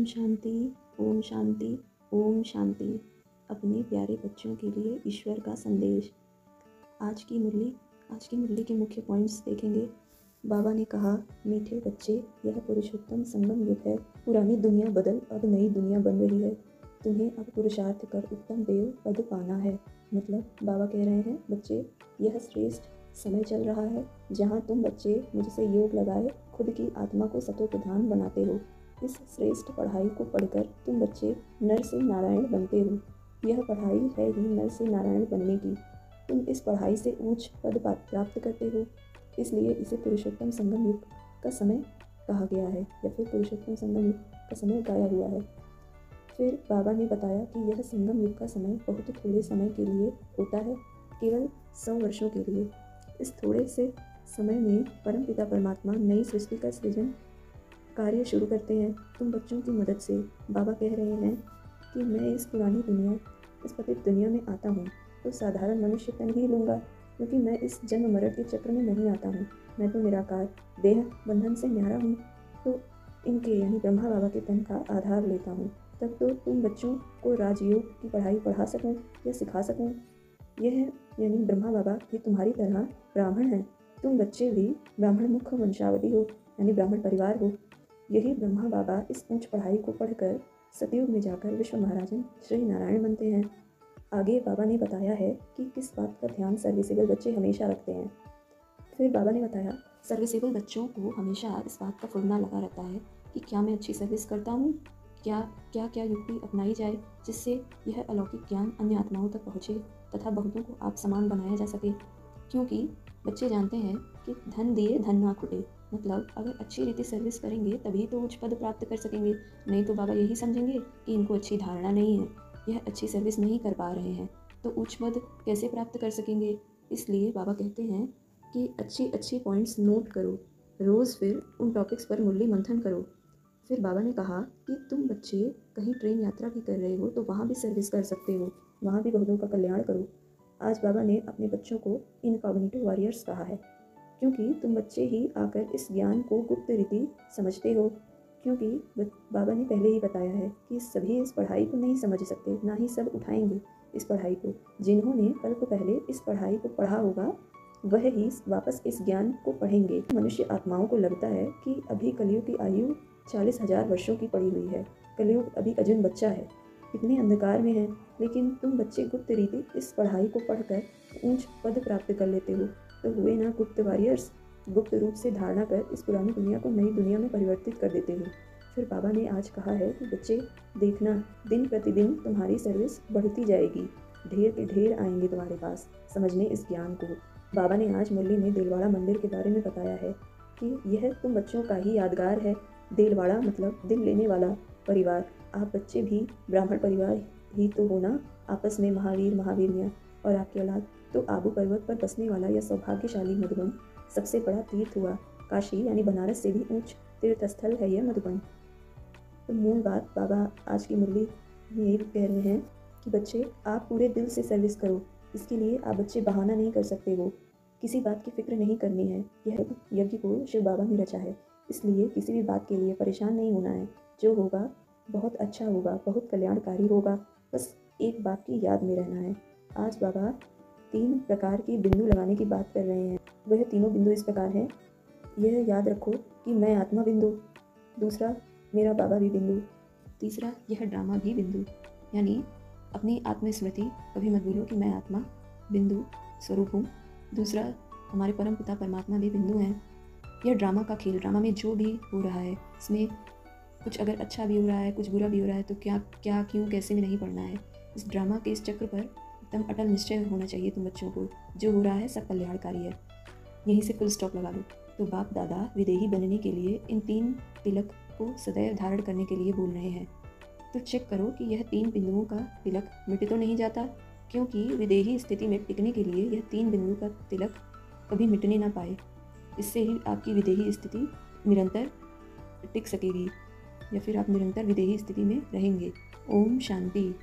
ओम शांति, ओम शांति, ओम शांति। अपने प्यारे बच्चों के लिए ईश्वर का संदेश। आज की मुरली के मुख्य पॉइंट्स देखेंगे। बाबा ने कहा, मीठे बच्चे, यह पुरुषोत्तम संगम युग है। पुरानी दुनिया बदल अब नई दुनिया बन रही है। तुम्हें अब पुरुषार्थ कर उत्तम देव पद पाना है। मतलब बाबा कह रहे हैं, बच्चे, यह श्रेष्ठ समय चल रहा है जहाँ तुम बच्चे मुझसे योग लगाए खुद की आत्मा को सतो प्रधान बनाते हो। इस श्रेष्ठ पढ़ाई को पढ़कर तुम बच्चे नर से नारायण बनते हो। यह पढ़ाई है ही नर से नारायण बनने की। तुम इस पढ़ाई से ऊंच पद प्राप्त करते हो, इसलिए इसे पुरुषोत्तम संगम युग का समय कहा गया है, या फिर पुरुषोत्तम संगम युग का समय गाया हुआ है। फिर बाबा ने बताया कि यह संगम युग का समय बहुत थोड़े समय के लिए होता है, केवल 100 वर्षों के लिए। इस थोड़े से समय में परमपिता परमात्मा नई सृष्टि का सृजन कार्य शुरू करते हैं। तुम बच्चों की मदद से। बाबा कह रहे हैं कि मैं इस पुरानी दुनिया, इस पतित दुनिया में आता हूँ तो साधारण मनुष्य तन ही लूँगा, क्योंकि मैं इस जन्म मरण के चक्र में नहीं आता हूँ। मैं तो निराकार देह बंधन से न्यारा हूँ, तो इनके यानी ब्रह्मा बाबा के तन का आधार लेता हूँ, तब तो तुम बच्चों को राजयोग की पढ़ाई पढ़ा सकूँ या सिखा सकूँ। यह यानी ब्रह्मा बाबा भी तुम्हारी तरह ब्राह्मण हैं। तुम बच्चे भी ब्राह्मण मुख वंशावली हो, यानी ब्राह्मण परिवार हो। यही ब्रह्मा बाबा इस उच्च पढ़ाई को पढ़कर सतयुग में जाकर विश्व महाराजन श्री नारायण बनते हैं। आगे बाबा ने बताया है कि किस बात का ध्यान सर्विसेबल बच्चे हमेशा रखते हैं। फिर बाबा ने बताया, सर्विसेबल बच्चों को हमेशा इस बात का फुर्ना लगा रहता है कि क्या मैं अच्छी सर्विस करता हूँ, क्या युक्ति अपनाई जाए जिससे यह अलौकिक ज्ञान अन्य आत्माओं तक पहुँचे तथा बहुतों को आप समान बनाया जा सके। क्योंकि बच्चे जानते हैं कि धन दिए धन ना खुटे। मतलब अगर अच्छी रीति सर्विस करेंगे तभी तो उच्च पद प्राप्त कर सकेंगे, नहीं तो बाबा यही समझेंगे कि इनको अच्छी धारणा नहीं है, यह अच्छी सर्विस नहीं कर पा रहे हैं, तो उच्च पद कैसे प्राप्त कर सकेंगे। इसलिए बाबा कहते हैं कि अच्छी पॉइंट्स नोट करो, रोज़ फिर उन टॉपिक्स पर मुरली मंथन करो। फिर बाबा ने कहा कि तुम बच्चे कहीं ट्रेन यात्रा भी कर रहे हो तो वहाँ भी सर्विस कर सकते हो, वहाँ भी बहुतों का कल्याण करो। आज बाबा ने अपने बच्चों को इनकॉग्निटिव वॉरियर्स कहा है, क्योंकि तुम बच्चे ही आकर इस ज्ञान को गुप्त रीति समझते हो। क्योंकि बाबा ने पहले ही बताया है कि सभी इस पढ़ाई को नहीं समझ सकते, ना ही सब उठाएंगे इस पढ़ाई को। जिन्होंने कल्प पहले इस पढ़ाई को पढ़ा होगा वह ही वापस इस ज्ञान को पढ़ेंगे। मनुष्य आत्माओं को लगता है कि अभी कलयुग की आयु 40,000 वर्षों की पड़ी हुई है, कलयुग अभी अजून बच्चा है, कितने अंधकार में है। लेकिन तुम बच्चे गुप्त रीति इस पढ़ाई को पढ़कर ऊंच पद प्राप्त कर लेते हो, तो हुए ना गुप्त वॉरियर्स। गुप्त रूप से धारणा कर इस पुरानी दुनिया को नई दुनिया में परिवर्तित कर देते हो। फिर बाबा ने आज कहा है कि बच्चे देखना, दिन प्रतिदिन तुम्हारी सर्विस बढ़ती जाएगी, ढेर के ढेर आएंगे तुम्हारे पास समझने इस ज्ञान को। बाबा ने आज मुरली में देलवाड़ा मंदिर के बारे में बताया है कि यह तुम बच्चों का ही यादगार है। देलवाड़ा मतलब दिल लेने वाला परिवार। आप बच्चे भी ब्राह्मण परिवार ही तो हो ना, आपस में महावीर महावीरियाँ, और आपकी औलाद तो आबू पर्वत पर बसने वाला यह सौभाग्यशाली मधुबन सबसे बड़ा तीर्थ हुआ। काशी यानी बनारस से भी ऊंच तीर्थ स्थल है यह मधुबन। तो मूल बात बाबा आज की मुरली में यही कह रहे हैं कि बच्चे, आप पूरे दिल से सर्विस करो। इसके लिए आप बच्चे बहाना नहीं कर सकते हो, किसी बात की फिक्र नहीं करनी है। यह यज्ञ को शिव बाबा ने रचा है, इसलिए किसी भी बात के लिए परेशान नहीं होना है। जो होगा बहुत अच्छा होगा, बहुत कल्याणकारी होगा। बस एक बात की याद में रहना है। आज बाबा 3 प्रकार की बिंदु लगाने की बात कर रहे हैं। वह तीनों बिंदु इस प्रकार हैं। यह याद रखो कि मैं आत्मा बिंदु, दूसरा मेरा बाबा भी बिंदु, तीसरा यह ड्रामा भी बिंदु। यानी अपनी आत्मस्मृति कभी मत भूलो कि मैं आत्मा बिंदु स्वरूप हूँ। दूसरा, हमारे परम पिता परमात्मा भी बिंदु हैं। यह ड्रामा का खेल, ड्रामा में जो भी हो रहा है, इसमें कुछ अगर अच्छा भी हो रहा है, कुछ बुरा भी हो रहा है, तो क्या क्यों कैसे में नहीं पढ़ना है। इस ड्रामा के इस चक्र पर एकदम अटल निश्चय होना चाहिए तुम बच्चों को। जो हो रहा है सब कल्याणकारी है, यहीं से फुल स्टॉप लगा लो। तो बाप दादा विदेही बनने के लिए इन 3 तिलक को सदैव धारण करने के लिए बोल रहे हैं। तो चेक करो कि यह 3 बिंदुओं का तिलक मिट तो नहीं जाता, क्योंकि विदेही स्थिति में टिकने के लिए यह 3 बिंदु का तिलक कभी मिटने ना पाए। इससे ही आपकी विदेही स्थिति निरंतर टिक सकेगी, या फिर आप निरंतर विदेही स्थिति में रहेंगे। ओम शांति।